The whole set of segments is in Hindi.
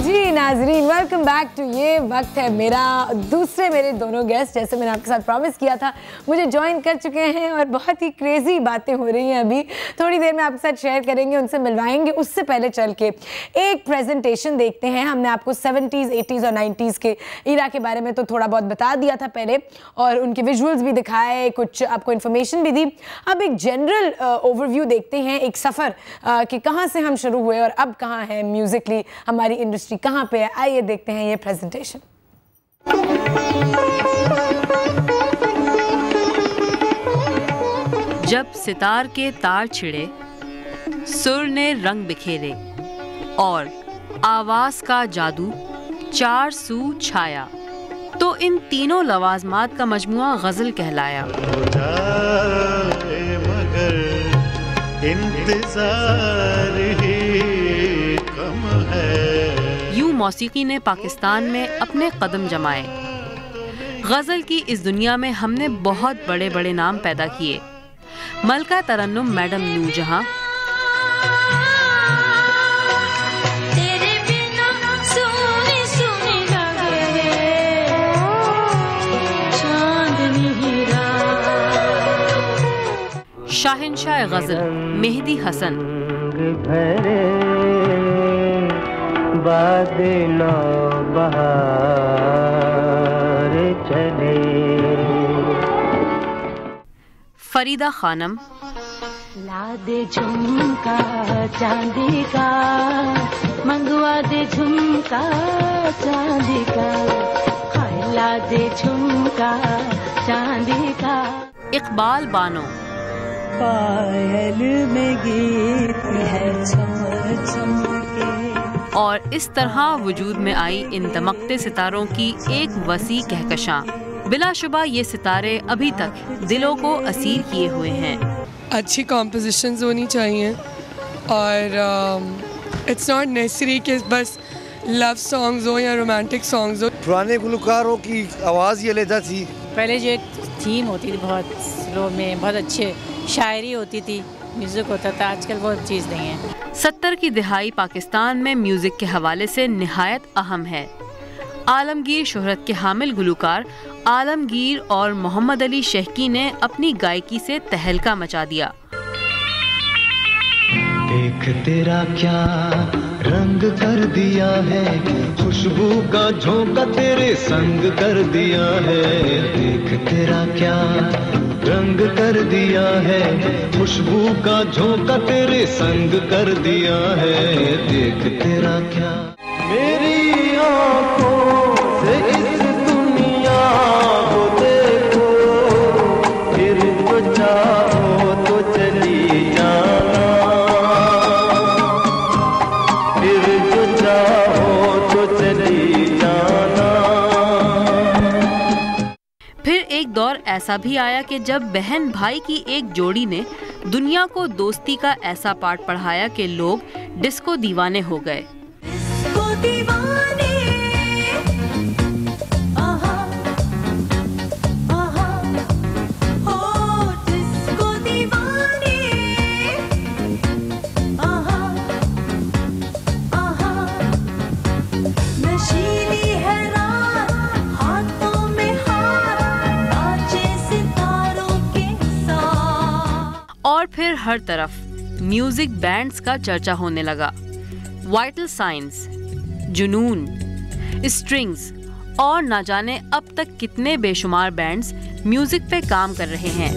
जी नाजरीन, वेलकम बैक टू ये वक्त है मेरा। दूसरे मेरे दोनों गेस्ट, जैसे मैंने आपके साथ प्रॉमिस किया था, मुझे ज्वाइन कर चुके हैं और बहुत ही क्रेजी बातें हो रही हैं। अभी थोड़ी देर में आपके साथ शेयर करेंगे, उनसे मिलवाएंगे। उससे पहले चल के एक प्रेजेंटेशन देखते हैं। हमने आपको 70s, 80s और 90s के इरा के बारे में तो थोड़ा बहुत बता दिया था पहले, और उनके विजुअल्स भी दिखाए, कुछ आपको इन्फॉर्मेशन भी दी। अब एक जनरल ओवरव्यू देखते हैं, एक सफ़र कि कहाँ से हम शुरू हुए और अब कहाँ है म्यूजिकली, हमारी इंडस्ट्री कहाँ पे है। आइए देखते हैं ये प्रेजेंटेशन। जब सितार के तार छिड़े, सुर ने रंग बिखेरे और आवाज का जादू चार सू छाया, तो इन तीनों लवाजमात का मजमुआ गजल कहलाया। मगर इंतजार ही कम है। यूं मौसीकी ने पाकिस्तान में अपने कदम जमाए। गजल की इस दुनिया में हमने बहुत बड़े बड़े नाम पैदा किए। मलका तरन्नुम मैडम नूरजहां, शाहिनशाह गजल मेहदी हसन, फरीदा खानम, ला दे झुमका चांदी का, मंगवा दे झुमका चांदी का, ला दे झुमका चांदी का। इकबाल बानो, पायल में गीत है चमक चमके। और इस तरह वजूद में आई इन दमकते सितारों की एक वसी कहकशां। बिलाशुबा ये सितारे अभी तक दिलों को असीर किए हुए हैं। अच्छी कॉम्पोजिशंस होनी चाहिए और इट्स नॉट नेसेसरी कि बस लव सॉन्ग्स हो या रोमांटिक सॉन्ग्स हो। पुराने गुलकारों की आवाज़ ये अलग थी। पहले जो एक थीम होती थी बहुत स्लो में, बहुत अच्छे शायरी होती थी, म्यूज़िक होता था। आजकल वो चीज़ नहीं है। 70 की दिहाई पाकिस्तान में म्यूज़िक के हवाले से निहायत अहम है। आलमगीर शोहरत के हामिल गुलकार आलमगीर और मोहम्मद अली शेखी ने अपनी गायकी से तहलका मचा दिया। देख तेरा क्या रंग कर दिया है, खुशबू का झोंका तेरे संग कर दिया है। देख तेरा क्या रंग कर दिया है, खुशबू का झोंका तेरे संग कर दिया है। देख तेरा क्या मेरी आंखों से इस दुनिया को देखो, फिर तो चाहो तो चली जाना, फिर तो चाहो तो चली जाना। फिर एक दौर ऐसा भी आया कि जब बहन भाई की एक जोड़ी ने दुनिया को दोस्ती का ऐसा पाठ पढ़ाया कि लोग डिस्को दीवाने हो गए। और फिर हर तरफ म्यूजिक बैंड्स का चर्चा होने लगा। वाइटल साइंस, जुनून, स्ट्रिंग्स और ना जाने अब तक कितने बेशुमार बैंड्स म्यूजिक पे काम कर रहे हैं।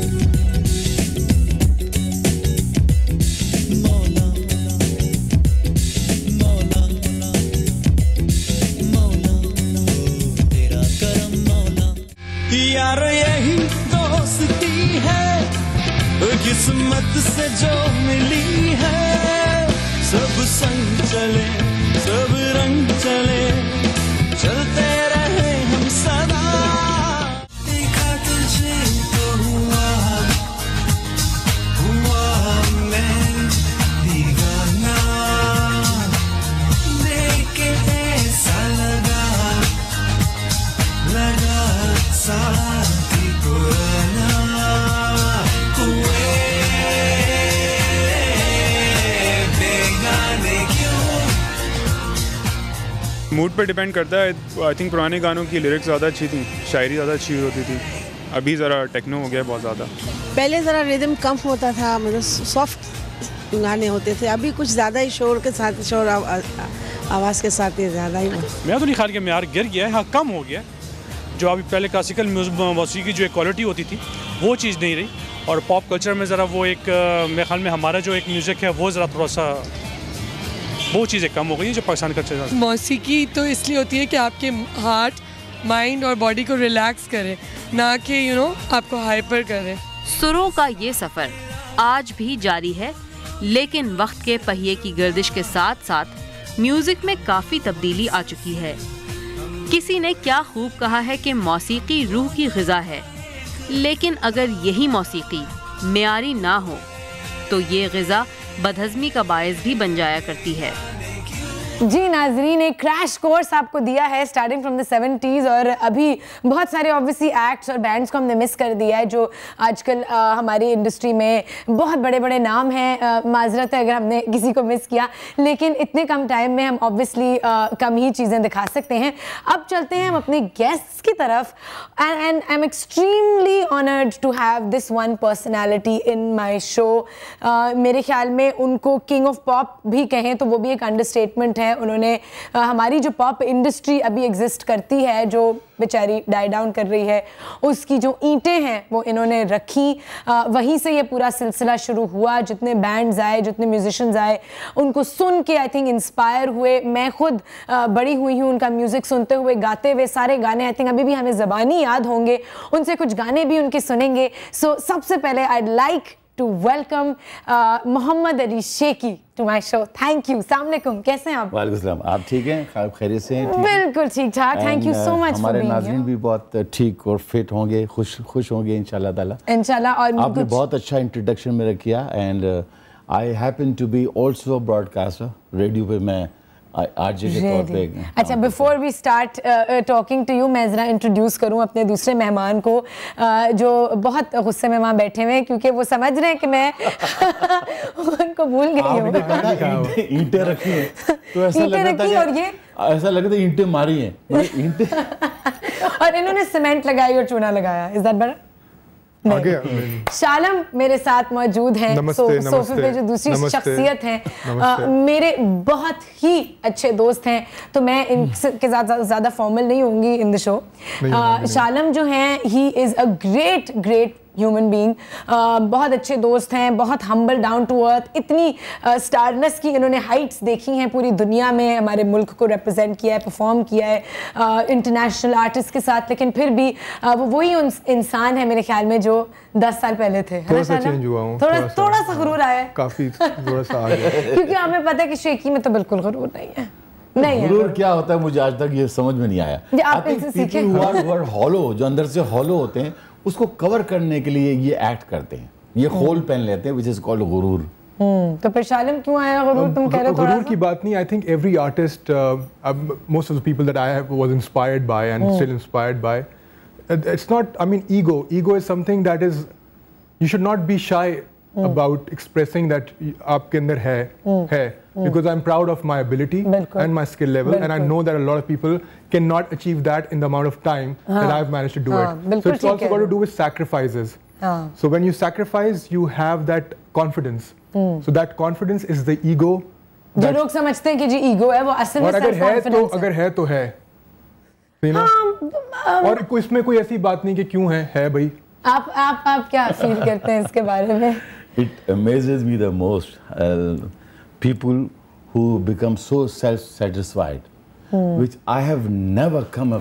यार यही दोस्ती है, किस्मत से जो मिली है। सब संग चले, सब रंग चले, चलते रहे हम सदा। देखा तुझे तो हुआ मैं दीवाना, देख के ऐसा लगा साथी पुराना। बेगाने क्यों मूड पे डिपेंड करता है। आई थिंक पुराने गानों की लिरिक्स ज़्यादा अच्छी थी, शायरी ज़्यादा अच्छी होती थी। अभी ज़रा टेक्नो हो गया बहुत ज़्यादा। पहले ज़रा रिदम कम होता था, मतलब सॉफ्ट गाने होते थे। अभी कुछ ज़्यादा ही शोर के साथ, शोर आवाज़ के साथ ही ज़्यादा ही। मैं तो नहीं ख्याल कि म्यार गिर गया है, हाँ कम हो गया। जो अभी पहले क्लासिकल मौसीकी की जो एक क्वालिटी होती थी वो चीज़ नहीं रही, और पॉप कल्चर में ज़रा वो एक मेरे ख्याल में हमारा जो एक म्यूज़िक है वो ज़रा थोड़ा सा वो चीज़ें कम हो गई हैं जो पाकिस्तान कल्चर। मौसीकी तो इसलिए होती है कि आपके हार्ट, माइंड और बॉडी को रिलैक्स करे, ना कि आपको हाइपर करे। सुरों का ये सफ़र आज भी जारी है, लेकिन वक्त के पहिए की गर्दिश के साथ साथ म्यूज़िक में काफ़ी तब्दीली आ चुकी है। किसी ने क्या खूब कहा है कि मौसीकी रूह की ग़िज़ा है, लेकिन अगर यही मौसीकी मेयारी ना हो तो ये ग़िज़ा बदहज़मी का बायस भी बन जाया करती है। जी नाजरीन, एक क्रैश कोर्स आपको दिया है स्टार्टिंग फ्रॉम द 70s, और अभी बहुत सारे ऑब्वियसली एक्ट्स और बैंड्स को हमने मिस कर दिया है जो आजकल हमारी इंडस्ट्री में बहुत बड़े बड़े नाम हैं। माजरत है अगर हमने किसी को मिस किया, लेकिन इतने कम टाइम में हम ऑब्वियसली कम ही चीज़ें दिखा सकते हैं। अब चलते हैं हम अपने गेस्ट्स की तरफ, and I am extremely honoured to have this one personality in my show. मेरे ख्याल में उनको किंग ऑफ पॉप भी कहें तो वो भी एक अंडरस्टेटमेंट है। उन्होंने हमारी जो पॉप इंडस्ट्री अभी एग्जिस्ट करती है, जो बेचारी डाई डाउन कर रही है, उसकी जो ईंटें हैं वो इन्होंने रखी। वहीं से ये पूरा सिलसिला शुरू हुआ। जितने बैंड्स आए, जितने म्यूजिशियंस आए, उनको सुन के आई थिंक इंस्पायर हुए। मैं खुद बड़ी हुई हूँ उनका म्यूज़िक सुनते हुए, गाते हुए। सारे गाने आई थिंक अभी भी हमें ज़बानी याद होंगे, उनसे कुछ गाने भी उनके सुनेंगे। सो सबसे पहले I like to welcome Muhammad Ali Shaikhi to my show. Thank you. अस्सलाम वालेकुम, कैसे हैं आप? वालेकुम सलाम, आप ठीक हैं? खैरियत से हैं? बिल्कुल ठीक ठाक। Thank you so much. हमारे नाज़रीन भी बहुत ठीक और फिट होंगे, खुश होंगे इंशाल्लाह ताला। इंशाल्लाह। और आपने बहुत अच्छा इंट्रोडक्शन मेरा किया, and I happen to be also broadcaster. Radio पे मैं आरजे के तौर पे। अच्छा, before we start talking to you, मैं ज़रा इंट्रोड्यूस करूं अपने दूसरे मेहमान को, जो बहुत गुस्से में वहाँ बैठे हुए हैं क्योंकि वो समझ रहे हैं कि मैं उनको भूल गई हूँ। ईंटें रखी हैं तो ऐसा लग रहा था, और ये ऐसा लग रहा था ईंटें मारी हैं, ईंटें और इन्होंने सीमेंट लगाई और चूना लगाया। Is that better? शालम मेरे साथ मौजूद हैं, सोफे पे जो दूसरी शख्सियत हैं, मेरे बहुत ही अच्छे दोस्त हैं, तो मैं इनके साथ ज़्यादा फॉर्मल नहीं होंगी इन द शो। शालम जो हैं, he is a great human being, बहुत अच्छे दोस्त हैं, बहुत हम्बल, डाउन टू अर्थ। इतनी स्टारनेस की इन्होंने हाइट्स देखी हैं पूरी दुनिया में, हमारे मुल्क को रिप्रेजेंट किया है, परफॉर्म किया है इंटरनेशनल आर्टिस्ट के साथ, लेकिन फिर भी वो वही इंसान है मेरे ख्याल में जो 10 साल पहले थे। थोड़ा सा चेंज हुआ हूं, थोड़ा सा गुरूर आया है, काफी थोड़ा सा आ गया क्योंकि हमें पता है कि शेखी में तो बिल्कुल गुरूर नहीं है। गुरूर क्या होता है मुझे आज तक ये समझ में नहीं आया। आप इनसे सीखें। हॉलो, जो अंदर से हॉलो होते हैं, उसको कवर करने के लिए ये एक्ट करते हैं, ये खोल पहन लेते हैं, विच इज कॉल्ड गुरूर। तो फिर शालिम क्यों आया गुरूर? तुम कह रहे हो गुरूर की बात नहीं। I think every artist, most of the people that I have was inspired by and still inspired by, it's not, I mean ego is something that is, you should not be shy about expressing that आपके अंदर है, because I'm proud of my ability and my skill level, and I know that a lot of people cannot achieve that in the amount of time that I've managed to do it. So it's also got to do with sacrifices. So when you sacrifice, you have that confidence. So that confidence is the ego. जो लोग समझते हैं कि जी ईगो है, वो असल में सेल्फ कॉन्फिडेंस है। अगर है तो है, और इसमें कोई ऐसी बात नहीं कि क्यों है भाई। आप क्या फील करते हैं इसके बारे में? It amazes me the most, people who become so self-satisfied, which I have never come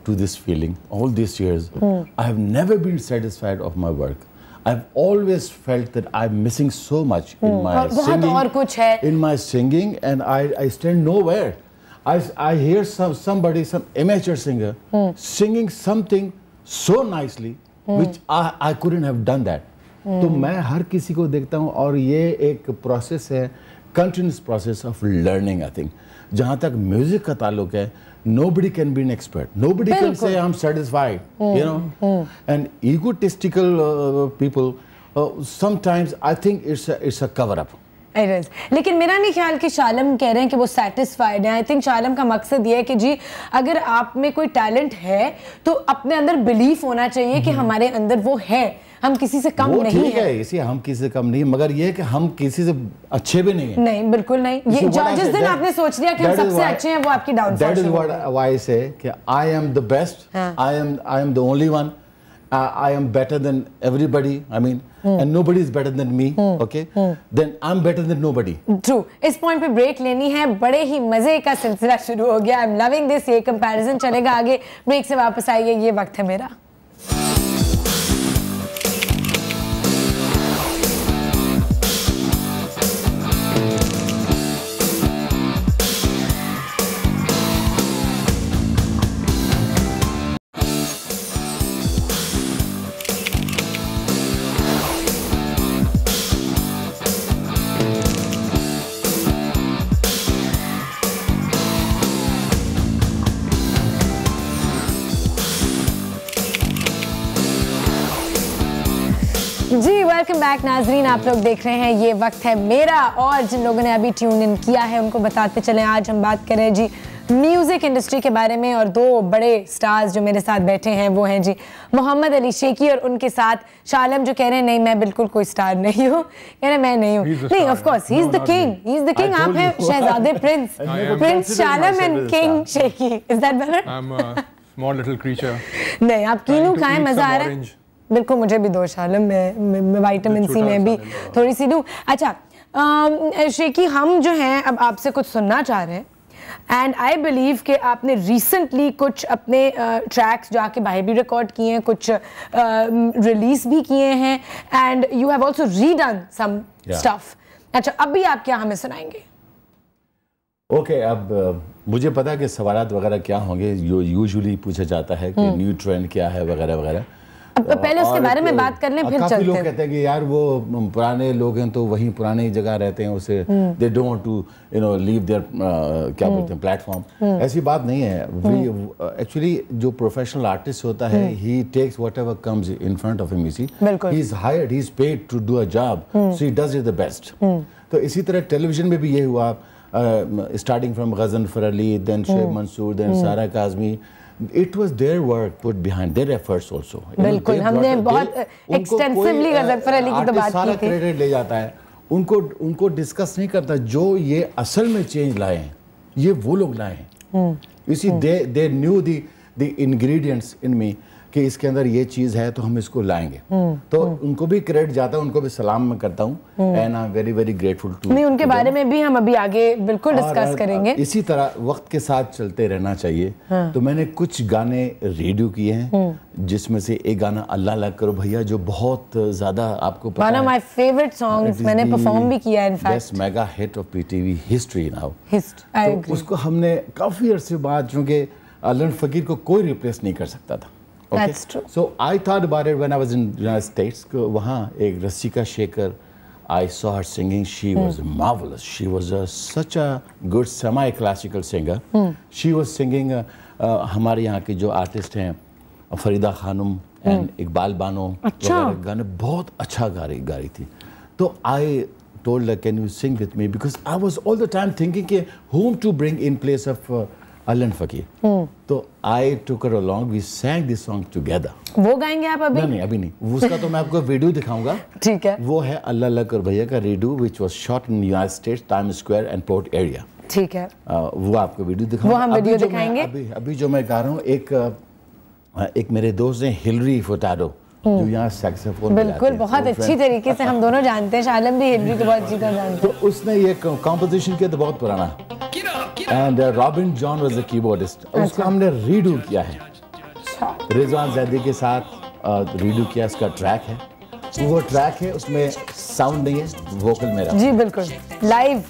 to this feeling all these years. I have never been satisfied of my work. I've always felt that I'm missing so much in my singing, and I stand nowhere. I hear somebody, some amateur singer, singing something so nicely, which I couldn't have done that. तो मैं हर किसी को देखता हूँ, और ये एक प्रोसेस है, continuous process of learning. I think जहाँ तक म्यूजिक का ताल्लुक है, nobody can be an expert, nobody can say I'm satisfied, you know, and egotistical people, sometimes I think it's a cover up. It is. लेकिन मेरा नहीं ख्याल कि शालम कह रहे हैं कि वो सेटिस्फाइड है। आई थिंक शालम का मकसद ये है कि जी अगर आप में कोई टैलेंट है तो अपने अंदर बिलीफ होना चाहिए कि हमारे अंदर वो है, हम किसी से कम नहीं है। इसी हम किसी से कम नहीं, मगर ये है कि हम किसी से अच्छे भी नहीं है। नहीं, बिल्कुल नहीं। ये जिस दिन आपने सोच लिया कि हम सबसे अच्छे हैं, वो आपकी downfall. That is what I say कि I am the best, I am the only one, I am better than everybody, I mean, and nobody is better than me, okay? Then I'm better than nobody. True. इस पॉइंट पे ब्रेक लेनी है, बड़े ही मजे का सिलसिला शुरू हो गया। I'm loving this, ये कंपैरिजन चलेगा आगे। ब्रेक से वापस आइए, ये वक्त है मेरा। जी वेलकम बैक नाजरीन, आप लोग देख रहे हैं ये वक्त है मेरा। और जिन लोगों ने अभी ट्यून इन किया है उनको बताते चलें, आज हम बात करें जी म्यूज़िक इंडस्ट्री के बारे में। और दो बड़े स्टार्स जो मेरे साथ बैठे हैं वो हैं जी मोहम्मद अली शेखी और उनके साथ शालम, जो कह रहे हैं नहीं मैं बिल्कुल कोई स्टार नहीं हूँ, कह रहे मैं नहीं हूँ। नहीं, of course he is the king, he is the king. आप हैं शहजादे prince Shalam and king Shaikhi. Is that better? I am a small little creature. नहीं, आप कीनू खाएं, मजा आ रहा है। बिल्कुल, मुझे भी दो शालम, मैं विटामिन सी में भी थोड़ी सी दूँ। अच्छा शेखी, हम जो हैं अब आपसे कुछ सुनना चाह रहे हैं एंड आई बिलीव कि आपने रिसेंटली कुछ अपने ट्रैक्स जो आके बाहर भी रिकॉर्ड किए हैं, कुछ रिलीज भी किए हैं and you have also written some stuff. अच्छा, अभी आप क्या हमें सुनाएंगे? ओके, अब मुझे पता है कि सवालात वगैरह क्या होंगे, जो यूजुअली पूछा जाता है कि न्यू ट्रेंड क्या है वगैरह वगैरह। पहले उसके बारे में बात कर लें, फिर चलते हैं। काफी लोग कहते हैं कि यार वो पुराने लोग हैं तो वहीं पुरानी जगह रहते हैं, उसे they don't want to leave there क्या बोलते हैं प्लेटफॉर्म। ऐसी बात नहीं है। एक्चुअली जो प्रोफेशनल आर्टिस्ट होता है, he takes whatever comes in front of him. He is hired, he is paid to do a job, so he does it the best. तो इसी तरह टेलीविजन में भी ये हुआ, starting from Ghazanfar Ali, then Shoaib Mansoor, then Sara Kazmi. It was their work put behind, their efforts also. बिल्कुल, हमने बहुत एक्सटेंसिवली गजनफर अली की तो बात की थी। क्रेडिट ले जाता है, उनको डिस्कस नहीं करता। जो ये असल में चेंज लाए हैं, ये वो लोग लाए हैं। You see, they knew the ingredients in me कि इसके अंदर ये चीज़ है तो हम इसको लाएंगे। तो उनको भी क्रेडिट जाता है, उनको भी सलाम मैं करता हूँ and I am very very grateful to. नहीं, उनके बारे में भी हम अभी आगे बिल्कुल डिस्कस करेंगे। इसी तरह वक्त के साथ चलते रहना चाहिए। तो मैंने कुछ गाने रेडियो किए हैं, जिसमें से एक गाना अल्लाह अल्लाह करो भैया, जो बहुत ज़्यादा आपको पता है, one of my favourite songs, मैंने परफॉर्म भी किया है in fact. Best mega hit of PTV history now. तो उसको हमने काफ़ी अरसे बाद, चूँकि अल्लाह फकीर को कोई रिप्लेस नहीं कर सकता था। Okay. That's true. So I thought about it when I was in United States. वहाँ एक रसिका Shekhar, I saw her singing. She was marvelous. She was such a good semi-classical singer. She was singing. हमारे यहाँ के जो आर्टिस्ट हैं, फरीदा खानम एंड इकबाल बानो वगैरह गाने बहुत अच्छा गा रही थी। तो I told her, can you sing with me? Because I was all the time thinking कि whom to bring in place of अल्लाह फकीर। तो I took her along, we sang this song together. वो गाएंगे आप अभी? नहीं, अभी नहीं। उसका तो मैं आपको वीडियो दिखाऊंगा। ठीक है। वो है अल्लाह अल्लाह कर भैया का video, which was shot in United States, Times Square and Port area. ठीक है। वो आपको वीडियो दिखाऊंगा। वो हम वीडियो दिखाएंगे। अभी जो मैं गा रहा हूँ, एक मेरे दोस्त हैं हिलरी फुटाडो, जो यहाँ सैक्सोफोन बिल्कुल बहुत अच्छी तरीके से हम दोनों जानते हैं। शालम भी हिलरी को बहुत अच्छी तरह जानते हैं। तो उसने ये कॉम्पोजिशन किया, तो बहुत पुराना, and robin John was the keyboardist. उसको हमने रीडू किया है, रिजवान जैदी के साथ रीडू किया। इसका ट्रैक है, वो ट्रैक है, उसमें साउंड नहीं है, वोकल मेरा। जी बिल्कुल, लाइव।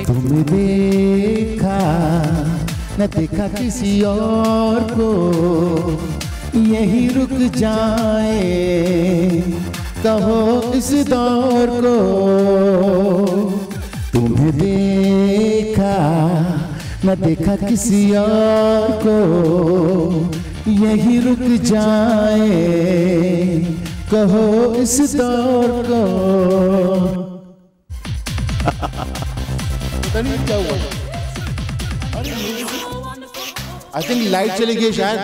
तुम देखा न देखा किसी और को, यही रुक जाए कहो इस दौर को। तुम्हें देखा न देखा किसी और को, यही रुक जाए, कहो इस दौर को। पता नहीं क्या हुआ, आई थिंक लाइट चली गई शायद।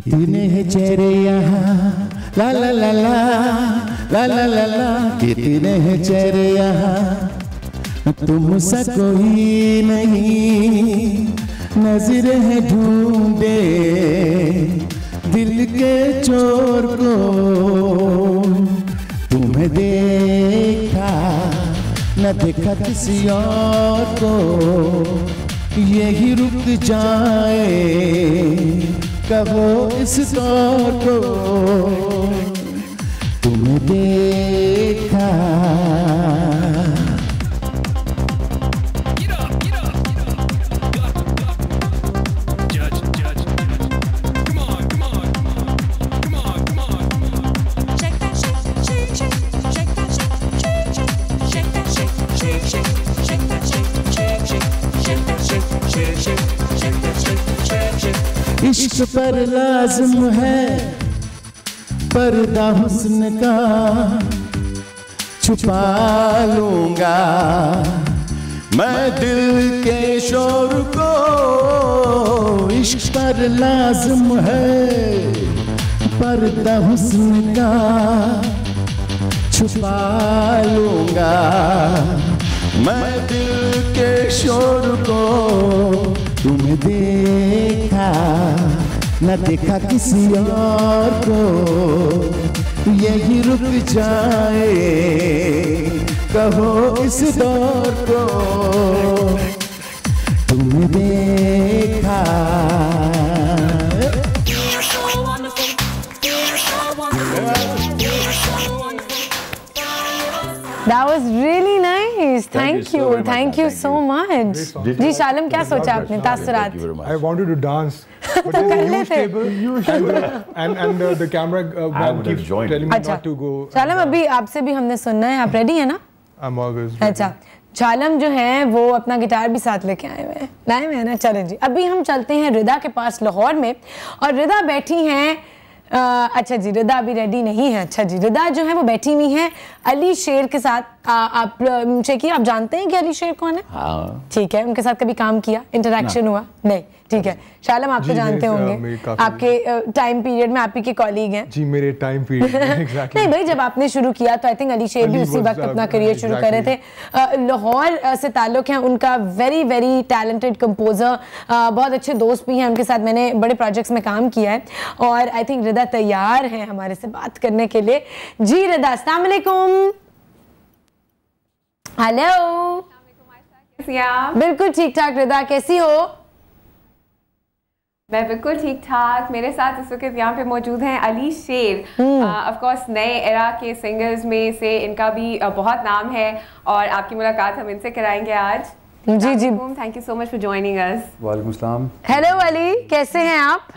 कितने हैं चेहरे यहाँ, ला ला ला ला ला ला ला ला, कितने हैं चेहरे यहाँ, तुम सा कोई नहीं, नजर है ढूंढे दिल के चोर को। तुम्हें देखा न देखा किसी और को, यही रुक जाए, कहो इस दौर को। तुम्हें देखा इश्क पर लाज़िम है पर्दा हुस्न का, छुपा लूंगा मैं दिल के शोर को। इश्क पर लाज़िम है पर्दा हुस्न का, छुपा लूंगा मैं दिल के शोर को। तुम्हें देखा न देखा किसी और को, यही रुक जाए, कहो इस दौर को। तुम्हें देखा That was really nice. Thank you so much. जी शालम, क्या सोचा आपने तासुरात? I wanted to dance, but there's a huge table and the camera man keeps telling me not to go. शालम, अभी आपसे भी हमने सुनना है, आप रेडी है ना? I'm always ready. अच्छा, शालम जो है वो अपना गिटार भी साथ लेके आए हुए हैं, लाए हुए हैं ना? चलें जी, अभी हम चलते हैं रिदा के पास लाहौर में, और रिदा बैठी हैं। अच्छा जी, रिदा अभी रेडी नहीं है। अच्छा जी, रिदा जो है वो बैठी हुई हैं अली शेर के साथ। आप शेखी, आप जानते हैं कि अली शेर कौन है? हाँ। ठीक है, उनके साथ कभी काम किया, इंटरेक्शन हुआ? नहीं, ठीक है। शालम, आप तो जानते होंगे, आपके टाइम पीरियड में आप ही के कॉलीग हैं। जी, मेरे टाइम पीरियड में एग्जैक्टली। नहीं भाई, जब आपने शुरू किया तो आई थिंक अली शेर भी उसी वक्त अपना करियर शुरू कर रहे थे। लाहौर से ताल्लुक है उनका, वेरी वेरी टैलेंटेड कंपोजर, बहुत अच्छे दोस्त भी हैं, उनके साथ मैंने बड़े प्रोजेक्ट्स में काम किया है। और आई थिंक रिदा तैयार है हमारे से बात करने के लिए। जी रिदा, अस्सलाम वालेकुम। हेलो, बिल्कुल ठीक ठाक। रिदा कैसी हो? मैं बिल्कुल ठीक ठाक। मेरे साथ इस वक्त यहाँ पे मौजूद हैं अली शेर। ऑफ कोर्स नए एरा के सिंगर्स में से इनका भी बहुत नाम है, और आपकी मुलाकात हम इनसे कराएंगे आज। जी जी, thank you so much for joining us. वालेकुम सलाम। हेलो अली, कैसे हैं आप?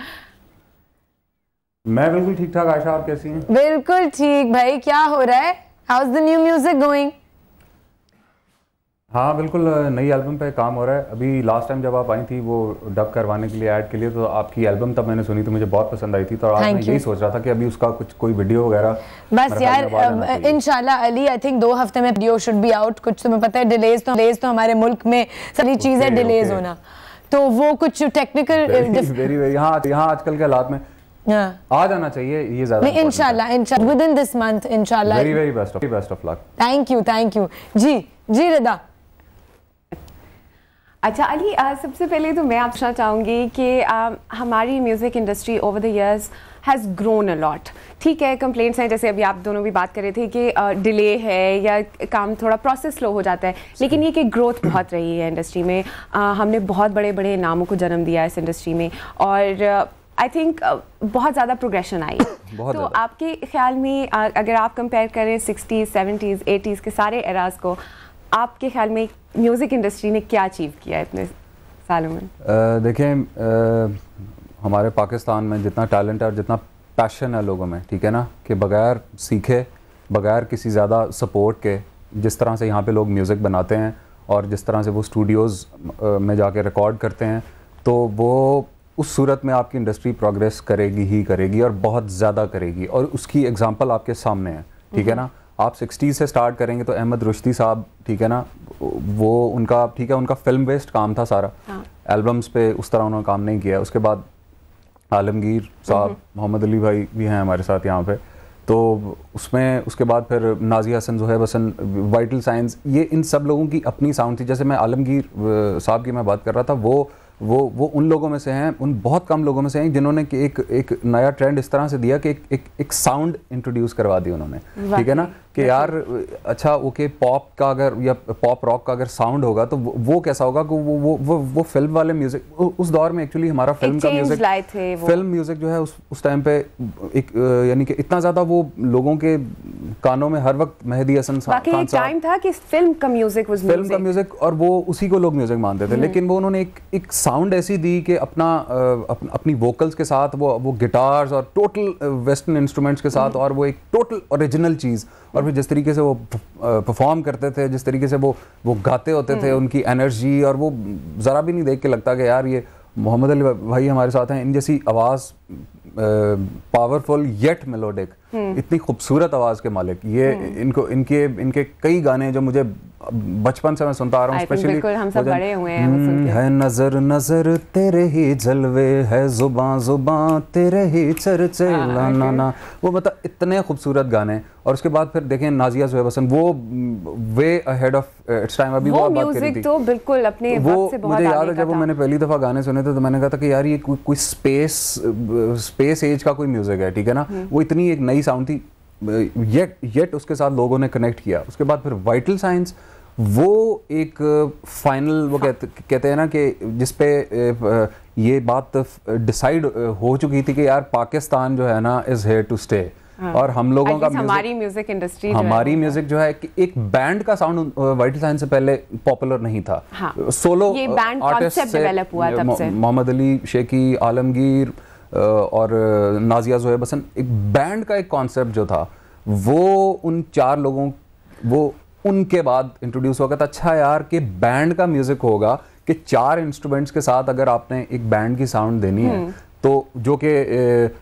मैं बिल्कुल ठीक ठाक। आयशा, आप कैसी हैं? बिल्कुल ठीक भाई। क्या हो रहा है? How is the new music going? हाँ बिल्कुल, नई एल्बम पे काम हो रहा है। अभी लास्ट टाइम जब आप आई थी वो डब करवाने के लिए, ऐड के लिए, तो आपकी एल्बम तब मैंने सुनी तो मुझे बहुत पसंद आई थी। तो आज मैं यही सोच रहा था कि अभी उसका कुछ कोई वीडियो वगैरह बस यार इंशाल्लाह अली, आई थिंक 2 हफ्ते में वीडियो शुड बी आउट। कुछ तुम्हें पता है डिलेज तो हमारे मुल्क में सारी चीज़ें डिलेज होना, तो वो कुछ टेक्निकल वेरी यहाँ आजकल के हालात में आ जाना चाहिए, ये ज्यादा इंशाल्लाह विद इन दिस मंथ इंशाल्लाह। Very very best of luck. Thank you. जी रिदा। अच्छा अली, सबसे पहले तो मैं पूछना चाहूँगी कि हमारी music industry over the years has grown a lot. ठीक है, कंप्लेंट्स हैं, जैसे अभी आप दोनों भी बात कर रहे थे कि डिले है या काम थोड़ा प्रोसेस स्लो हो जाता है, लेकिन ये कि ग्रोथ बहुत रही है इंडस्ट्री में। हमने बहुत बड़े बड़े नामों को जन्म दिया इस इंडस्ट्री में, और आई थिंक बहुत ज़्यादा प्रोग्रेशन आई है। तो आपके ख्याल में अगर आप कंपेयर करें 60s, 70s, 80s के सारे एराज को, आपके ख्याल में म्यूज़िक इंडस्ट्री ने क्या अचीव किया है इतने सालों में? देखें, हमारे पाकिस्तान में जितना टैलेंट है और जितना पैशन है लोगों में, ठीक है ना, कि बगैर सीखे, बगैर किसी ज़्यादा सपोर्ट के, जिस तरह से यहाँ पे लोग म्यूज़िक बनाते हैं और जिस तरह से वो स्टूडियोज़ में जाके रिकॉर्ड करते हैं, तो वो उस सूरत में आपकी इंडस्ट्री प्रोग्रेस करेगी ही करेगी और बहुत ज़्यादा करेगी, और उसकी एग्जांपल आपके सामने है, ठीक है ना। आप 60 से स्टार्ट करेंगे तो अहमद रुश्दी साहब, ठीक है ना, वो उनका, ठीक है, उनका फिल्म बेस्ड काम था सारा, एल्बम्स पे उस तरह उन्होंने काम नहीं किया। उसके बाद आलमगीर साहब, मोहम्मद अली भाई भी हैं हमारे साथ यहाँ पे, तो उसमें उसके बाद फिर नाज़िया हसन, ज़ुहैब हसन, वाइटल साइंस, ये इन सब लोगों की अपनी साउंड थी। जैसे मैं आलमगीर साहब की मैं बात कर रहा था, वो उन लोगों में से हैं, उन बहुत कम लोगों में से हैं जिन्होंने कि एक नया ट्रेंड इस तरह से दिया कि एक साउंड इंट्रोड्यूस करवा दी उन्होंने, ठीक है ना, कि यार अच्छा ओके, पॉप का अगर या पॉप रॉक का अगर साउंड होगा तो वो कैसा होगा कि वो फिल्म वाले म्यूजिक, उस दौर में एक्चुअली हमारा फिल्म का म्यूजिक, फिल्म म्यूजिक जो है उस टाइम पे एक यानी कि इतना ज़्यादा वो लोगों के कानों में हर वक्त मेहदी हसन खान टाइम था कि फिल्म का म्यूजिक वाज फिल्म का म्यूजिक, और वो उसी को लोग म्यूजिक मानते थे। लेकिन वो उन्होंने एक साउंड ऐसी दी कि अपनी वोकल्स के साथ वो गिटार्स और टोटल वेस्टर्न इंस्ट्रूमेंट्स के साथ, और वो एक टोटल ओरिजिनल चीज़, और फिर जिस तरीके से वो परफॉर्म करते थे, जिस तरीके से वो गाते होते थे, उनकी एनर्जी, और वो ज़रा भी नहीं देख के लगता कि यार ये मोहम्मद अली भाई हमारे साथ हैं, इन जैसी आवाज़, पावरफुल येट मेलोडिक, इतनी खूबसूरत आवाज़ के मालिक, ये इनके कई गाने जो मुझे बचपन से मैं सुनता आ रहा हूँ, स्पेशली हम सब बड़े हुए हैं, है नजर नजर तेरे ही जलवे, है जुबां जुबां तेरे ही चर्चे, ना ना, वो मतलब इतने खूबसूरत गाने। और उसके बाद फिर देखें नाज़िया ज़ुहैब हसन, वो way ahead of its time, अभी वो बात करी थी, तो बिल्कुल अपने वक्त से बहुत मुझे याद है जब मैंने पहली दफ़ा गाने सुने थे तो मैंने कहा था कि यार ये कोई स्पेस एज का कोई म्यूजिक है, ठीक है ना, वो इतनी एक नई साउंड थी, येट उसके साथ लोगों ने कनेक्ट किया। उसके बाद फिर वाइटल साइंस, वो एक फाइनल, वो कहते हैं ना कि जिस पे ये बात डिसाइड हो चुकी थी कि यार पाकिस्तान जो है ना इज़ हेयर टू स्टे, और हम लोगों का हमारी म्यूजिक इंडस्ट्री, हमारी म्यूजिक जो है कि एक बैंड का साउंड वाइटल साइंस से पहले पॉपुलर नहीं था, सोलो आर्टिस्ट डेवलप हुआ तब से, मोहम्मद अली, शेखी, आलमगीर और नाज़िया ज़ुहैब हसन, एक बैंड का एक कॉन्सेप्ट जो था वो उन चार लोगों, वो उनके बाद इंट्रोड्यूस हो गया था। अच्छा यार कि बैंड का म्यूजिक होगा कि चार इंस्ट्रूमेंट्स के साथ अगर आपने एक बैंड की साउंड देनी है, तो जो कि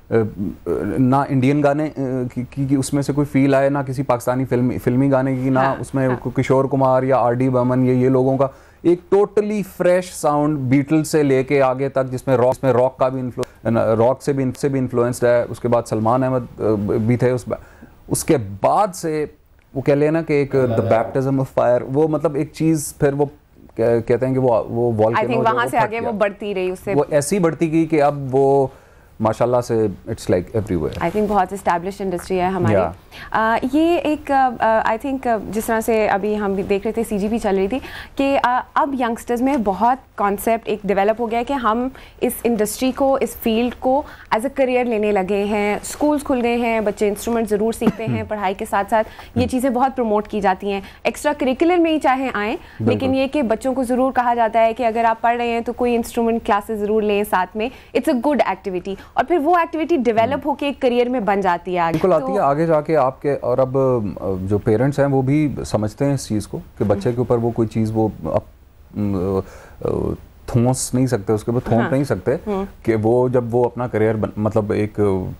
ना इंडियन गाने की उसमें से कोई फील आए, ना किसी पाकिस्तानी फिल्मी गाने की, ना उसमें किशोर कुमार या आर डी बर्मन ये लोगों का, एक टोटली फ्रेश साउंड बीटल से लेके आगे तक, जिसमें रॉक का भी रॉक से भी इन्फ्लुएंस्ड है। उसके बाद सलमान अहमद भी थे उसके बाद से, वो कह लेना कि एक द बैप्टिज्म ऑफ फायर, वो मतलब एक चीज़ फिर वो कहते हैं कि वो वॉल्केनो वहाँ से आगे वो बढ़ती रही, उससे वो ऐसी बढ़ती गई कि अब वो माशाल्लाह से it's like everywhere. I think बहुत एस्टैब्लिश्ड इंडस्ट्री है हमारी। ये एक आई थिंक जिस तरह से अभी हम भी देख रहे थे, सीजीपी चल रही थी कि अब यंगस्टर्स में बहुत कॉन्सेप्ट एक डेवलप हो गया है कि हम इस इंडस्ट्री को, इस फील्ड को एज अ करियर लेने लगे हैं। स्कूल्स खुल गए हैं, बच्चे इंस्ट्रूमेंट ज़रूर सीखते हैं, पढ़ाई के साथ साथ ये चीज़ें बहुत प्रमोट की जाती हैं। एक्स्ट्रा करिकुलर में ही चाहे आएँ, लेकिन ये कि बच्चों को ज़रूर कहा जाता है कि अगर आप पढ़ रहे हैं तो कोई इंस्ट्रूमेंट क्लासेस ज़रूर लें साथ में, इट्स अ गुड एक्टिविटी, और फिर वो एक्टिविटी डेवलप होके एक करियर में बन जाती है, बिल्कुल आती है आगे जाके आपके। और अब जो पेरेंट्स हैं वो भी समझते हैं इस चीज़ को कि बच्चे के ऊपर वो कोई चीज़ वो थोंस नहीं सकते, उसके ऊपर थोंक नहीं सकते कि वो जब वो अपना करियर मतलब एक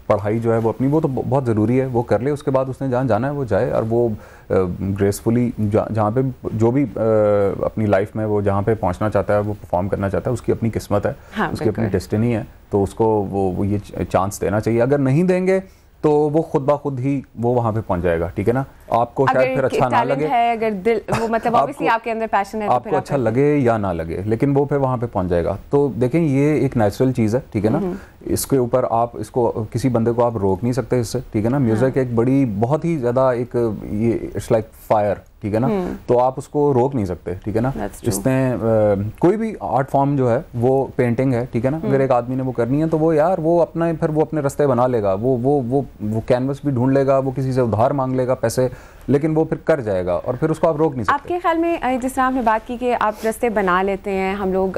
पढ़ाई जो है वो अपनी, वो तो बहुत ज़रूरी है, वो कर ले, उसके बाद उसने जहाँ जाना है वो जाए, और वो ग्रेसफुली जहाँ पे जो भी अपनी लाइफ में वो जहाँ पे पहुँचना चाहता है, वो परफॉर्म करना चाहता है, उसकी अपनी किस्मत है, उसकी अपनी डेस्टिनी है, तो उसको वो ये चांस देना चाहिए। अगर नहीं देंगे तो वो खुद ब खुद ही वो वहाँ पे पहुँच जाएगा, ठीक है ना। आपको शायद फिर अच्छा ना लगे, है, अगर दिल वो मतलब ऑब्वियसली आपके अंदर पैशन है, तो आपको अच्छा लगे या ना लगे, लेकिन वो फिर वहाँ पे पहुँच जाएगा। तो देखें ये एक नेचुरल चीज़ है, ठीक है ना, इसके ऊपर आप इसको किसी बंदे को आप रोक नहीं सकते इससे, ठीक है ना। म्यूजिक एक बड़ी बहुत ही ज़्यादा एक ये इट्स लाइक फायर, ठीक है ना, तो आप उसको रोक नहीं सकते, ठीक है ना। इसमें कोई भी आर्ट फॉर्म जो है, वो पेंटिंग है, ठीक है ना, अगर एक आदमी ने वो करनी है तो वो यार वो अपना फिर वो अपने रास्ते बना लेगा, वो कैनवस भी ढूंढ लेगा, वो किसी से उधार मांग लेगा पैसे, लेकिन वो फिर कर जाएगा, और फिर उसको आप रोक नहीं सकते। आपके ख्याल में जिस तरह आपने बात की कि आप रास्ते बना लेते हैं, हम लोग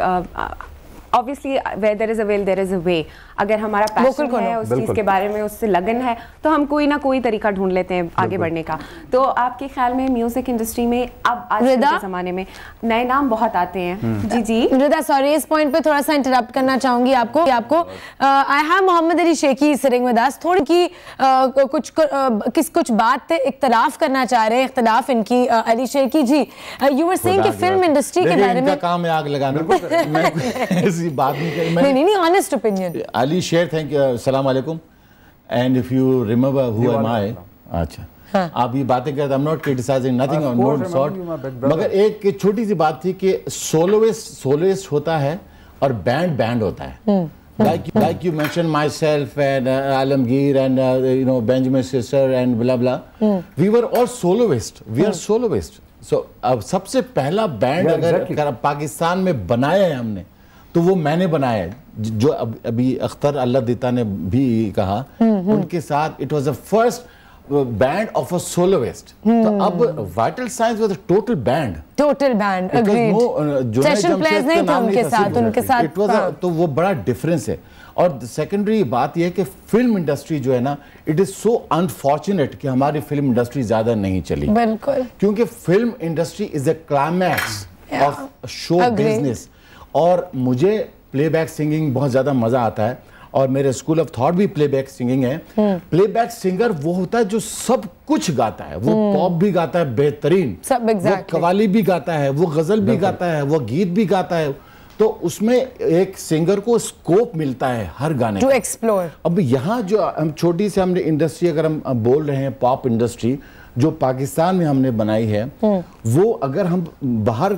obviously where there is a will there is a way. अगर हमारा पैशन है उस चीज़ के बारे में, उससे लगन है, तो हम कोई ना कोई तरीका ढूंढ लेते हैं आगे बढ़ने का। तो आपके ख्याल में म्यूजिक इंडस्ट्री में अब आज के ज़माने में नए नाम बहुत आते हैं। जी जी रिदा, सॉरी इस पॉइंट पे थोड़ा सा इंटरप्ट करना चाहूंगी आपको। I have Muhammad Ali Shaikhi sitting with us. थोड़ी की कुछ बात इख्तलाफ करना चाह रहे हैं, इख्तलाफ इनकी। अली शेखी जी, यू वर सेइंग कि फिल्म इंडस्ट्री के बारे में काम है आग लगाना। ऐसी बात नहीं करी। नहीं, ऑनेस्ट ओपिनियन। अली शेर, थैंक यू, अस्सलाम वालेकुम। And if you remember who am I, अच्छा आप ये बातें करते, I am not criticising nothing on note sort, मगर एक छोटी सी बात थी कि सोलोइस्ट होता है और बैंड होता है। like you mentioned myself and Alamgir and Benjamin Sister and blah blah, we were all soloists, we are soloists. So अब सबसे पहला बैंड अगर पाकिस्तान में बनाया है हमने, तो वो मैंने बनाया है, जो अभी अख्तर अल्लाह दिता ने भी कहा, उनके साथ it was the first band of a soloist. तो अब vital science was a total band, agreed. Session players नहीं थे उनके साथ इट वाज, तो वो बड़ा डिफरेंस है। और सेकेंडरी बात यह है कि फिल्म इंडस्ट्री जो है ना, इट इज सो अनफॉर्चुनेट कि हमारी फिल्म इंडस्ट्री ज्यादा नहीं चली, बिल्कुल, क्योंकि film industry is the climax of show business. और मुझे प्लेबैक सिंगिंग बहुत ज्यादा मजा आता है, और मेरे स्कूल ऑफ थॉट भी प्लेबैक सिंगिंग है। प्लेबैक सिंगर वो होता है जो सब कुछ गाता है, वो पॉप भी गाता है बेहतरीन, वो कवाली भी गाता है, वो गजल भी गाता है, वो गीत भी गाता है। तो उसमें एक सिंगर को स्कोप मिलता है हर गाने टू एक्सप्लोर। अब यहाँ जो हम छोटी से हमने इंडस्ट्री, अगर हम बोल रहे हैं पॉप इंडस्ट्री जो पाकिस्तान में हमने बनाई है, वो अगर हम बाहर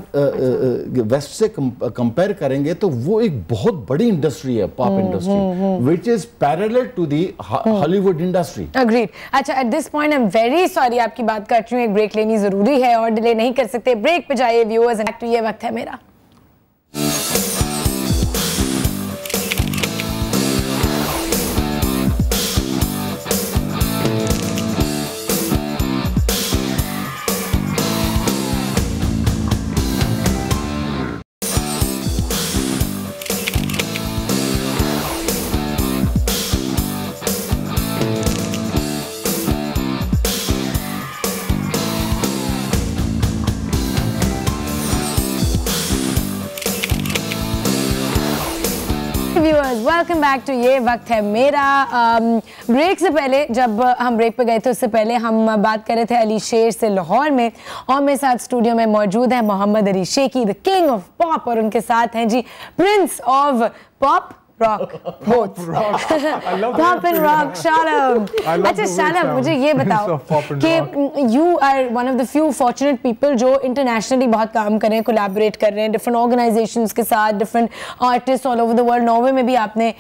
वेस्ट से कंपेयर करेंगे तो वो एक बहुत बड़ी इंडस्ट्री है, pop industry, which is parallel to the Hollywood industry. Agreed. अच्छा, at this point I am very sorry, आपकी बात काट रही हूँ, एक ब्रेक लेनी जरूरी है और डिले नहीं कर सकते। ब्रेक पे जाइए व्यूअर्स, एंड ये वक्त है मेरा। वेलकम बैक टू ये वक्त है मेरा। ब्रेक से पहले, जब हम ब्रेक पे गए थे उससे पहले हम बात कर रहे थे अली शेर से लाहौर में, और मेरे साथ स्टूडियो में मौजूद है Muhammad Ali Shaikhi, the king of pop, और उनके साथ हैं जी prince of pop rock, both pop and rock। Shalam, अच्छा शालम, मुझे ये बताओ कि you are one of the few fortunate people जो इंटरनेशनली बहुत काम कर रहे हैं, कोलैबोरेट कर रहे हैं डिफरेंट ऑर्गेनाइजेशंस के साथ, different artist all over the world. Norway में भी आपने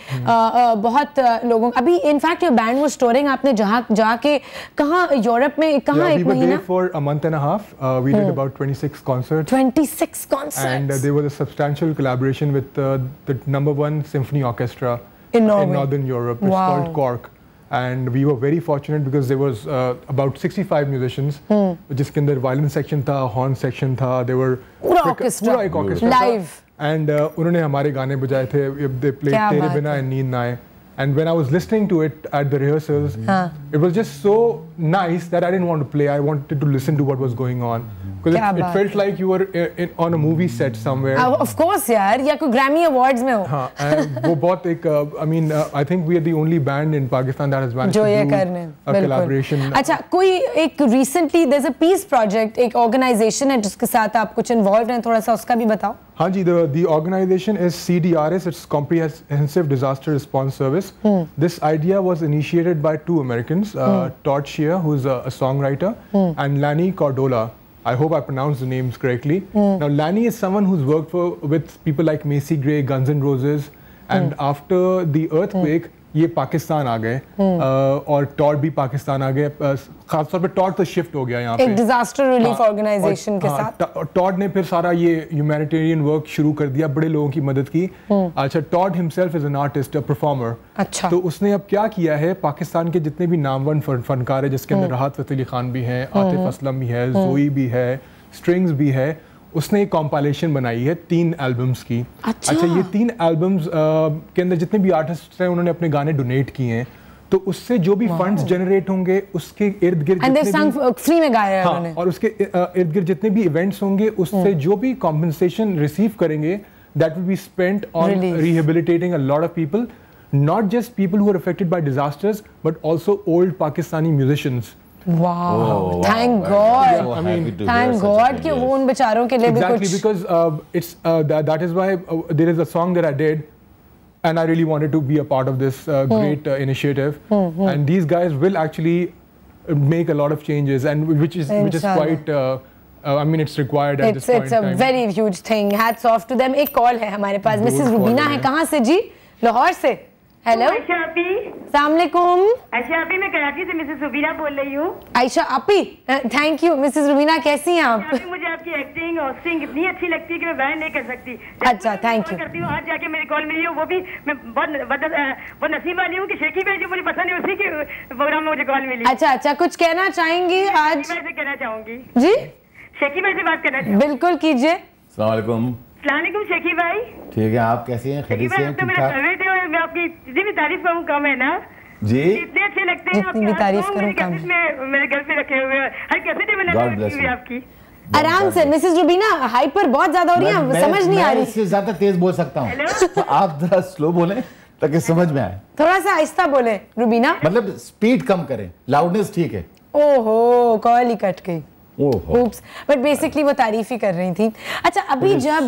बहुत लोगों, अभी in fact your band was touring, आपने जहाँ जाके कहाँ, यूरोप में कहाँ, एक महीना, for a month and a half we did about 26 concerts, and there was a substantial collaboration with the #1 symphony orchestra in Northern Europe. It's called Cork, and we were very fortunate because there was about 65 musicians, जिसके अंदर violin section था, horn section था, there were पूरा orchestra live, and उन्होंने हमारे गाने बजाए थे, they played तेरे बिना नींद ना आए, and when I was listening to it at the rehearsals, it was just so nice that I didn't want to play. I wanted to listen to what was going on, because it felt like you were on a movie set somewhere. Of course यार, या कोई Grammy Awards में हो। हाँ, and वो बहुत एक, I mean, I think we are the only band in Pakistan that has managed जो to ये do करने a collaboration. अच्छा, कोई एक recently there's a peace project, एक organization है जिसके साथ आप कुछ involved हैं, थोड़ा सा उसका भी बताओ। हाँ जी, the organization is CDRS, it's Comprehensive Disaster Response Service. This idea was initiated by two Americans, Todd Shear, who's a songwriter, and Lanny Cordola. I hope I pronounced the names correctly. Now, Lanny is someone who's worked with people like Macy Gray, Guns N' Roses, and after the earthquake, ये पाकिस्तान आ गए, और टॉड भी पाकिस्तान आ गए, खासतौर पे टॉड तो शिफ्ट हो गया यहाँ पे एक डिजास्टर रिलीफ ऑर्गेनाइजेशन के साथ। टॉड ने फिर सारा ये ह्यूमैनिटेरियन वर्क शुरू कर दिया, बड़े लोगों की मदद की। अच्छा, Toad himself is an artist, a performer. अच्छा, तो उसने अब क्या किया है, पाकिस्तान के जितने भी नामवर फनकार है, जिसके अंदर राहत फतेह अली खान भी हैं, आतिफ असलम भी है, जोई भी है, स्ट्रिंग्स भी है, उसने एक कॉम्पाइलेशन बनाई है 3 एल्बम्स की। अच्छा ये 3 एल्बम्स के अंदर जितने भी आर्टिस्ट हैं उन्होंने अपने गाने डोनेट किए हैं, तो उससे जो भी फंड्स जनरेट होंगे उसके इर्द गिर्द फ्री में गाया है उन्होंने, और उसके इर्द गिर्द जितने भी इवेंट्स होंगे उससे जो भी कॉम्पनसेशन रिसीव करेंगे that will be spent on rehabilitating a lot of people, not just people who are affected by disasters but also old Pakistani musicians. Wow. Thank God. I mean, thank God कि वो उन बेचारों के लिए भी कुछ. Exactly, because it's that is why there is a song that I did and I really wanted to be a part of this great initiative, and these guys will actually make a lot of changes, and which is quite I mean it's required at this point in time. It's a very huge thing. Hats off to them. एक कॉल है हमारे पास, मिसेस रुबीना है, कहाँ से जी? लाहौर से। हेलो अस्सलाम वालेकुम। आयशा आपी, मैं कराची से मिसेस रुबीना बोल रही हूँ। आयशा आपी, थैंक यू। मिसेस रुबीना कैसी हैं आप? मुझे आपकी एक्टिंग और सिंग इतनी अच्छी लगती है कि मैं बयान नहीं कर सकती। अच्छा, थैंक यू। करती हूँ, आज जाके मेरी कॉल मिली हो, वो भी मैं बहुत नसीब वाली हूँ कि शेखी भाई जो मुझे पसंद है उसी के प्रोग्राम में मुझे कॉल मिली। अच्छा, कुछ कहना चाहेंगी आज? मैं कहना चाहूंगी जी, शेखी भाई से बात करना चाहूँगी। बिल्कुल कीजिए। अस्सलाम वालेकुम। अस्सलाम शेखी भाई। ठीक है, आप कैसी हैं? खैरियत से हैं? तो मेरा फेवरेट है और मैं आपकी जितनी भी तारीफ करूँ कम है ना जी, इतने अच्छे लगते हैं। जितनी भी तारीफ करूँ कम है। मेरे घर पे रखे हुए हर कैसेट में मैंने आपकी। आराम से मिसेस रुबीना, हाइपर बहुत ज्यादा हो रही है, समझ नहीं आ रही। इससे ज्यादा तेज बोल सकता हूँ, तो आप जरा स्लो बोलें ताकि समझ में आए। थोड़ा सा आहिस्ता बोले रुबीना, मतलब स्पीड कम करें, लाउडनेस ठीक है। ओहो, कॉल ही कट गई। Oops. बट बेसिकली वो तारीफ ही कर रही थी। अच्छा, अभी जब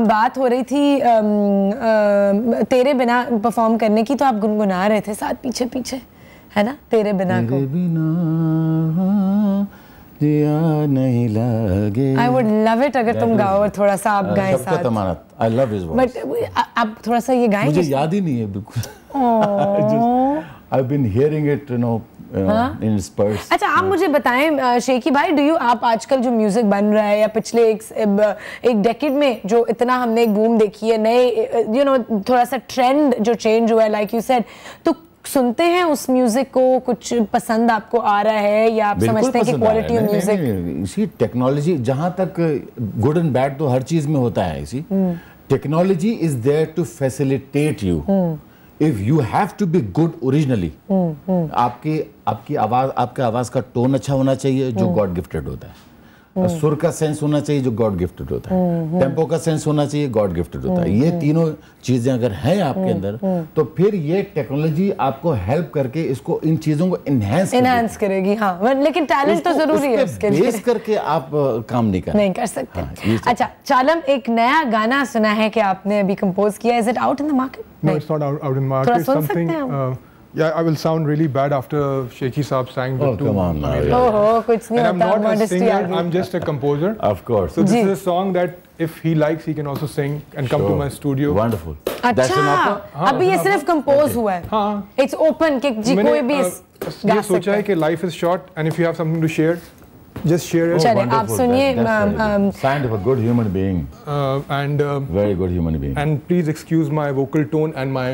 बात हो रही थी तेरे बिना परफॉर्म करने की, तो आप गुनगुना रहे थे साथ पीछे पीछे, है ना? तेरे बिना को नहीं लगे। I would love it अगर तुम गाओ और थोड़ा सा आप गाएं साथ। I love his voice. But आप थोड़ा सा ये गाएं। मुझे याद ही नहीं है बिल्कुल। I've been hearing it, in spurts. अच्छा, आप मुझे बताएं शेखी भाई, आप आजकल जो म्यूजिक बन रहा है या पिछले एक डेकेड में जो इतना हमने एक बूम देखी है, नए थोड़ा सा ट्रेंड जो चेंज हुआ है, लाइक यू सेड, तो सुनते हैं उस म्यूजिक को? कुछ पसंद आपको आ रहा है या आप समझते हैं कि क्वालिटी ऑफ म्यूजिक? इसी टेक्नोलॉजी, जहाँ तक गुड एंड बैड तो हर चीज में होता है, इसी technology is there to facilitate you. If you have to be good originally, आपकी आवाज का टोन अच्छा होना चाहिए जो गॉड गिफ्टेड होता है, सुर का सेंस होना चाहिए जो गॉड गिफ्टेड होता है, टेम्पो का सेंस होना चाहिए गॉड गिफ्टेड होता है। ये तीनों चीजें अगर हैं आपके अंदर, तो फिर ये टेक्नोलॉजी आपको हेल्प करके इसको, इन चीजों को एनहांस करेगी। हाँ, लेकिन टैलेंट तो जरूरी है उसके लिए। बेस करके आप काम नहीं कर सकते। अच्छा चालम, एक नया गाना सुना है कि आपने अभी कंपोज किया, is it out in the market? No, it's not out in market. It's something. Yeah, I will sound really bad after Sheikhy Saab sang the two. Come on now. कुछ नहीं होता, I'm not a singer. I'm just a composer. Of course. So this is a song that if he likes, he can also sing and come to my studio. Wonderful. अच्छा, अभी ये सिर्फ कंपोज हुआ है? हाँ. It's open कि जी कोई भी गा सकता है। ये सोचा है कि life is short and if you have something to share, just share it. चलिए, आप सुनिए। Sign of a good human being. And very good human being. And please excuse my vocal tone and my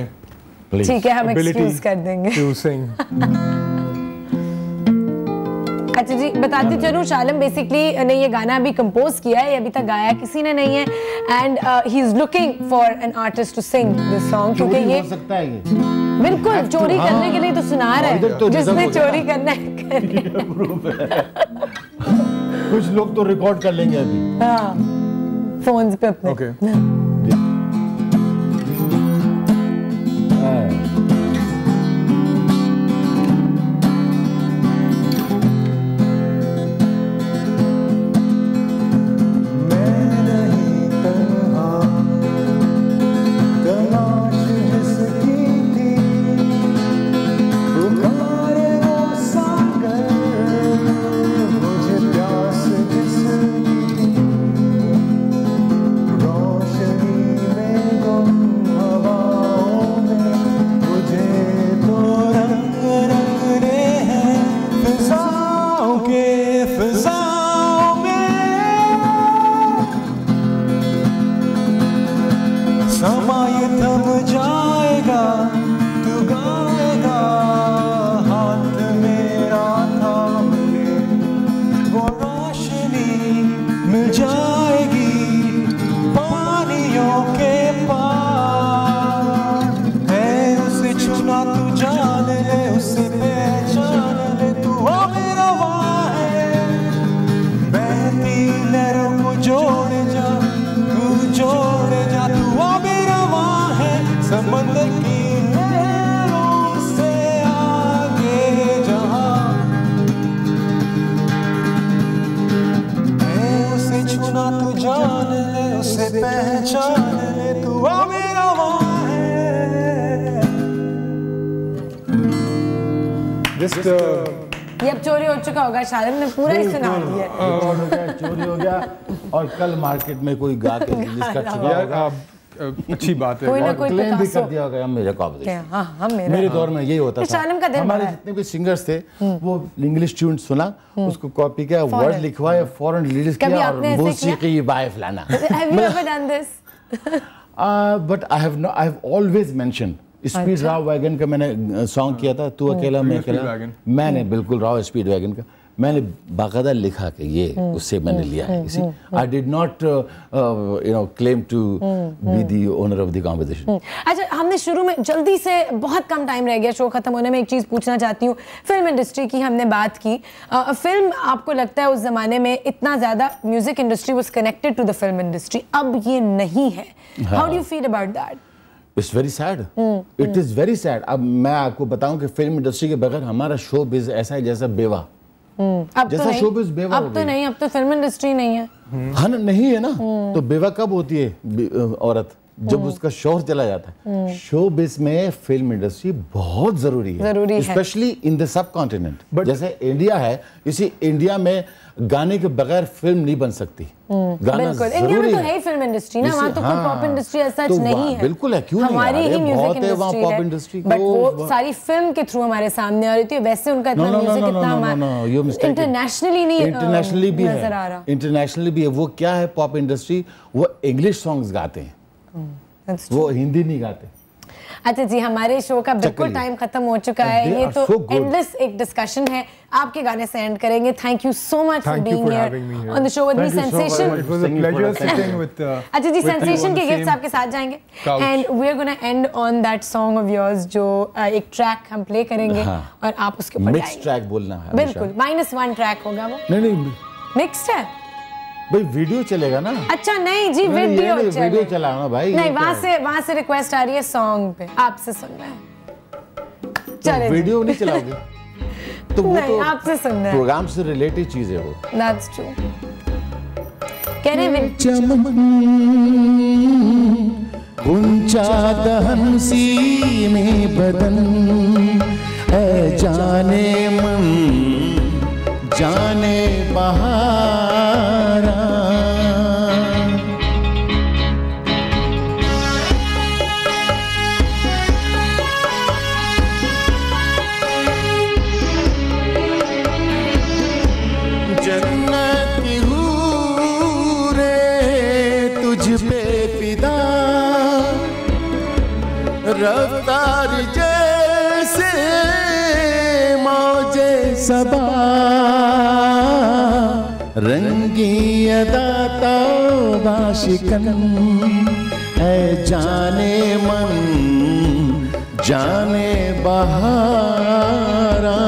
ठीक है, हम excuse कर देंगे। To sing. अच्छा जी, बताते चलूं, शालम बेसिकली ने ये गाना अभी कंपोज किया है, अभी तक गाया किसी ने नहीं है, and he is looking for an artist to sing this song, क्योंकि ये हो सकता है, ये बिल्कुल चोरी करने के लिए तो सुना रहा है, जिसने चोरी करना है। कुछ लोग तो रिकॉर्ड कर लेंगे अभी, हाँ, फोन्स पे अपने। Okay. रोशन जान ले उसे पहचान ले तू आ मेरा वहाँ है। Just ये अब चोरी हो चुका होगा, शालिम ने पूरा ही सुना दिया। रिकॉर्ड हो गया, चोरी हो गया, और कल मार्केट में कोई गा के रिलीज कर चुका होगा। अच्छी बात है। कोई ना कोई क्लेम भी कर दिया होगा मेरे कॉम्पोजिशन। मेरे दौर में यही होता था। हमारे जितने भी सिंगर्स थे वो इंग्लिश ट्यून सुना, उसको कॉपी किया, वर्ड लिखवाया, फॉरेन रिलीज किया और मौसीकी बाय फलाना। Have you ever done this? But I have always mentioned speed Rao wagon का मैंने सॉन्ग किया था, तू अकेला मैं अकेला, मैंने बिल्कुल राव स्पीड वैगन का मैंने बाकायदा लिखा कि ये उससे मैंने लिया है किसी। I did not claim to be the owner of the composition. अच्छा, हमने शुरू में जल्दी से, बहुत कम टाइम रह गया शो खत्म होने में, एक चीज़ पूछना चाहती हूँ। फिल्म इंडस्ट्री की हमने बात की। फिल्म, आपको लगता है उस ज़माने में इतना ज़्यादा music industry was connected to the film industry, अब ये नहीं है। How do you feel about that? It's very sad, it is very sad. अब मैं आपको बताऊं कि फिल्म इंडस्ट्री के बगैर हमारा शो बिज ऐसा है जैसा बेवा। अब जैसा शो बिज बेवा अब तो नहीं, अब तो फिल्म इंडस्ट्री नहीं है। हाँ नहीं है ना, तो बेवा कब होती है औरत? जब उसका शौहर चला जाता है। शो बिज में फिल्म इंडस्ट्री बहुत जरूरी है, specially in the sub continent. जैसे इंडिया है, इसी इंडिया में गाने के बगैर फिल्म नहीं बन सकती। गाना जरूरी तो है फिल्म इंडस्ट्री ना, वहाँ तो कोई पॉप इंडस्ट्री ऐसा नहीं है। बिल्कुल है, क्यों नहीं? हमारी ही म्यूजिक इंडस्ट्री है, बट वो सारी फिल्म के थ्रू हमारे सामने आ रही थी। वैसे उनका इतना म्यूजिक इतना इंटरनेशनली नहीं, इंटरनेशनली भी नजर आ रहा। इंटरनेशनली भी है। वो क्या है, पॉप इंडस्ट्री, वो इंग्लिश सॉन्ग्स गाते हैं, वो हिंदी नहीं गाते। अच्छा जी, हमारे शो का बिल्कुल टाइम खत्म हो चुका है। ये तो एंडलेस एक डिस्कशन है, आपके गाने से एंड करेंगे। Thank you so much for being here on the show with me sensation. It was a pleasure sitting with अच्छा जी, सेंसेशन के गिफ्ट्स आपके साथ जाएंगे and we are gonna end on that song of yours, जो एक ट्रैक हम प्ले करेंगे और आप उसके ऊपर मिक्स ट्रैक बोलना है। बिल्कुल, -1 ट्रैक होगा वो। नहीं मिक्स्ड है भाई, वीडियो चलेगा ना। अच्छा नहीं जी, वीडियो चलाओ ना भाई। नहीं, वहाँ से रिक्वेस्ट आ रही है सॉन्ग पे, आपसे सुनना है। चले, वीडियो नहीं चलाओगे तो वो तो आपसे सुनना है, प्रोग्राम से रिलेटेड चीज है वो। That's true. कह रहे ऊंचा दहन सी में बदन है, जाने मन जाने बहारा। जन्नत की हूरे तुझ पे फिदा, रफ्तार जैसे मौजे सबा, रंगी अदा तौबा शिकन है, जाने मन जाने बहारा।